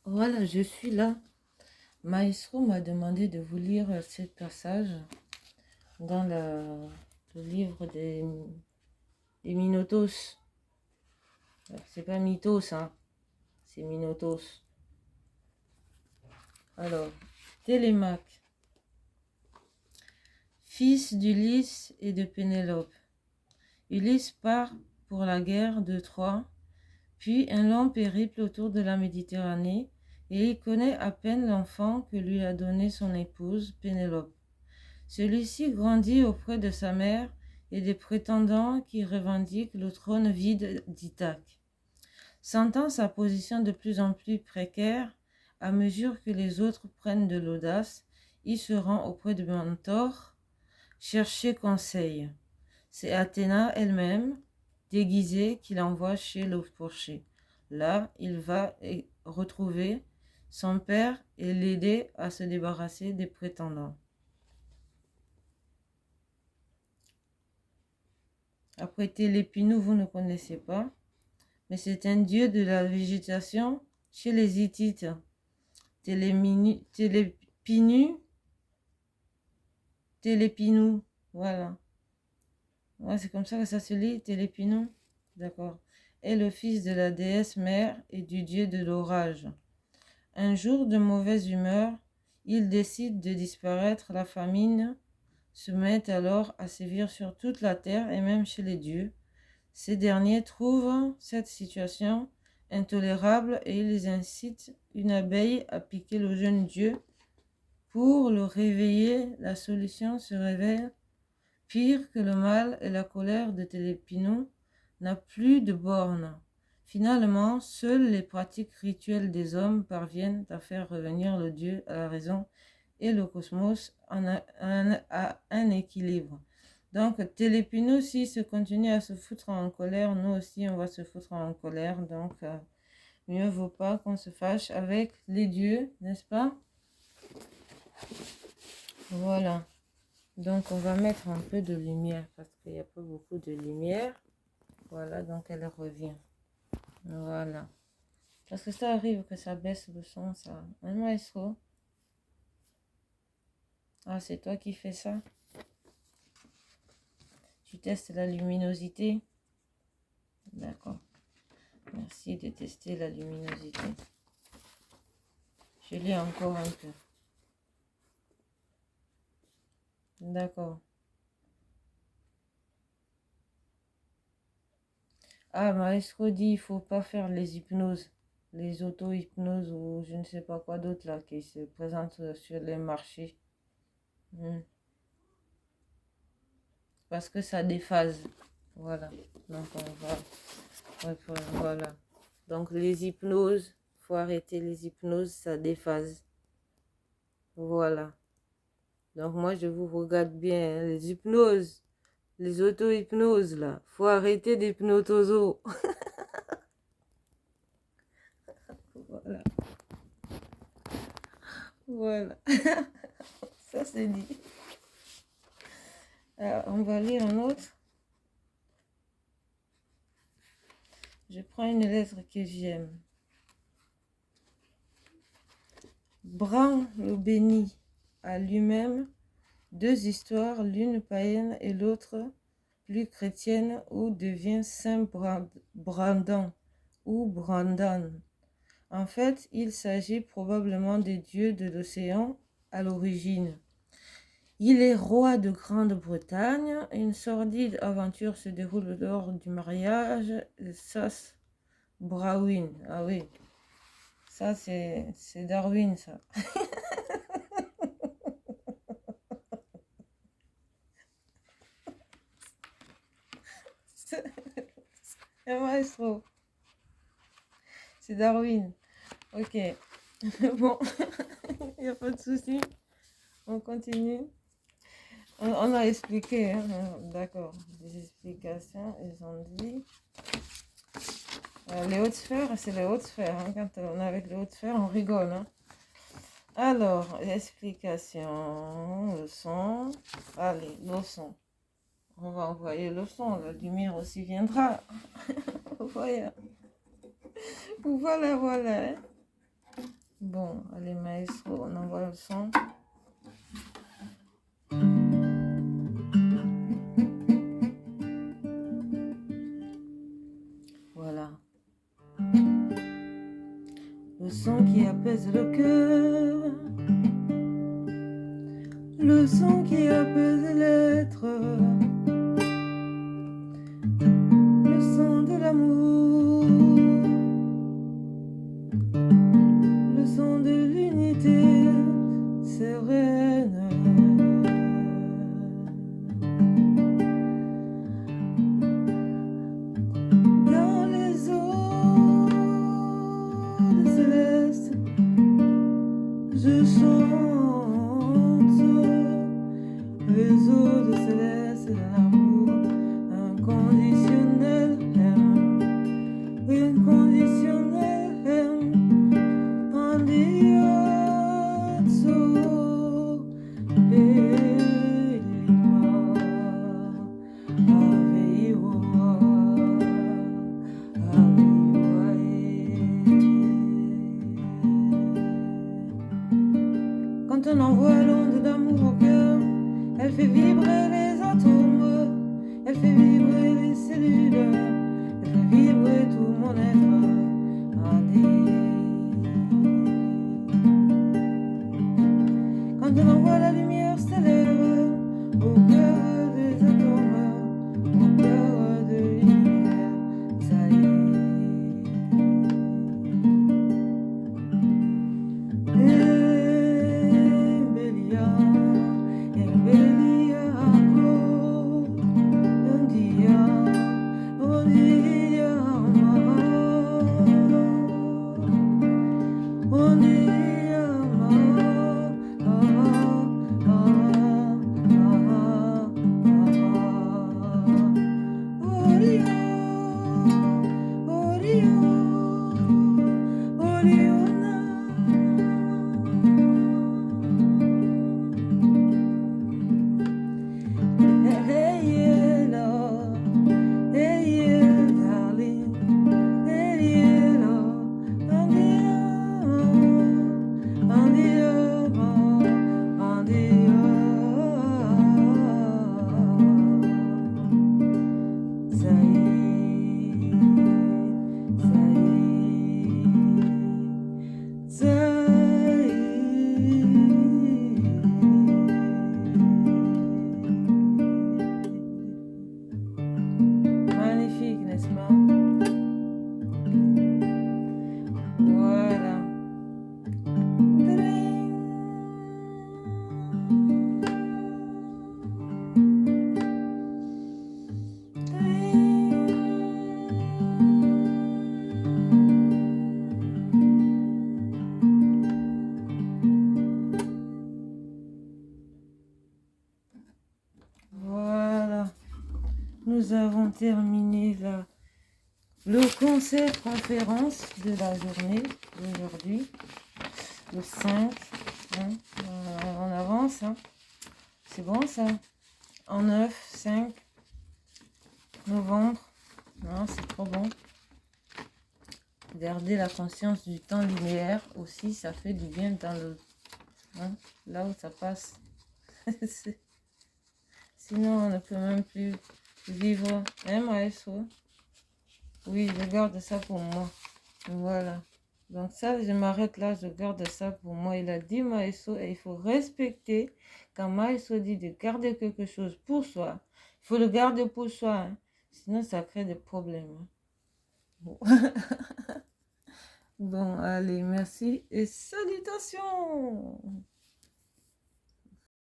Voilà, je suis là. Maestro m'a demandé de vous lire ce passage dans le livre des Minotos. C'est pas Mythos, hein, c'est Minotos. Alors, Télémaque, fils d'Ulysse et de Pénélope. Ulysse part pour la guerre de Troie, puis un long périple autour de la Méditerranée, et il connaît à peine l'enfant que lui a donné son épouse, Pénélope. Celui-ci grandit auprès de sa mère et des prétendants qui revendiquent le trône vide d'Ithaque. Sentant sa position de plus en plus précaire, à mesure que les autres prennent de l'audace, il se rend auprès de Mentor chercher conseil. C'est Athéna elle-même, déguisée, qu'il envoie chez le porcher. Là, il va retrouver son père et l'aider à se débarrasser des prétendants. Après Télépinou, vous ne connaissez pas, mais c'est un dieu de la végétation chez les Hittites. Télépinou, voilà. Ouais, c'est comme ça que ça se lit, Télépinou. D'accord. Est le fils de la déesse mère et du dieu de l'orage. Un jour de mauvaise humeur, il décide de disparaître. La famine se met alors à sévir sur toute la terre et même chez les dieux. Ces derniers trouvent cette situation intolérable et ils incitent une abeille à piquer le jeune dieu pour le réveiller. La solution se révèle pire que le mal et la colère de Télépinou n'a plus de bornes. Finalement, seules les pratiques rituelles des hommes parviennent à faire revenir le dieu à la raison et le cosmos à un équilibre. Donc, Télépinou, s'il se continue à se foutre en colère, nous aussi, on va se foutre en colère. Donc, mieux vaut pas qu'on se fâche avec les dieux, n'est-ce pas? Voilà. Donc, on va mettre un peu de lumière parce qu'il n'y a pas beaucoup de lumière. Voilà, donc elle revient. Voilà. Parce que ça arrive que ça baisse le son, ça. Un maestro. Ah, c'est toi qui fais ça? Tu testes la luminosité? D'accord. Merci de tester la luminosité. Je lis encore un peu. D'accord. Ah, Maestro dit il faut pas faire les hypnoses, les auto-hypnoses ou je ne sais pas quoi d'autre là qui se présentent sur les marchés. Parce que ça déphase. Voilà. Donc on va. Voilà. Donc les hypnoses, faut arrêter les hypnoses, ça déphase. Voilà. Donc moi je vous regarde bien, hein, les hypnoses, les auto-hypnoses là. Faut arrêter d'hypnotoso. Voilà. Voilà. Ça c'est dit. Alors, on va lire un autre. Je prends une lettre que j'aime. Bran le béni à lui-même deux histoires, l'une païenne et l'autre plus chrétienne, où devient Saint Brandan ou Brandan. En fait, il s'agit probablement des dieux de l'océan à l'origine. Il est roi de Grande-Bretagne. Une sordide aventure se déroule lors du mariage de Sas Brawin. Ah oui, ça c'est Darwin, ça. C'est maestro. C'est Darwin. Ok. Bon, il n'y a pas de souci. On continue. On a expliqué, hein. D'accord. Des explications, ils ont dit. Les hautes sphères, c'est les hautes sphères. Hein. Quand on est avec les hautes sphères, on rigole. Hein. Alors, explication, leçon. Allez, leçon. On va envoyer le son. La lumière aussi viendra. Voilà. Voilà, voilà. Hein. Bon, allez, maestro, on envoie le son. Voilà. Le son qui apaise le cœur. Le son qui apaise l'être. Le son de l'amour. Le son de l'unité sereine. Dans les eaux célestes, je chante les eaux de céleste de l'amour inconditionnel, inconditionnel, andiazzo, belima, aveiwa, aveiwa. Quand on envoie l'onde d'amour au cœur, elle fait vibrer les atomes, elle fait vibrer les cellules, elle fait vibrer tout mon être. Quand on envoie la lumière stellaire au cœur des atomes, au cœur de l'univers, ça y est. Magnifique, n'est-ce pas? Voilà. Voilà. Nous avons terminé le concert conférence de la journée d'aujourd'hui, le 5. Hein, on avance, hein. C'est bon ça. En 5 novembre. Non, c'est trop bon. Garder la conscience du temps linéaire aussi, ça fait du bien dans le... Hein, là où ça passe. Sinon, on ne peut même plus vivre. Hein, maestro? Oui, je garde ça pour moi. Voilà. Donc ça, je m'arrête là, je garde ça pour moi. Il a dit maestro et il faut respecter quand maestro dit de garder quelque chose pour soi. Il faut le garder pour soi. Hein. Sinon, ça crée des problèmes. Hein. Bon. Bon, allez, merci et salutations.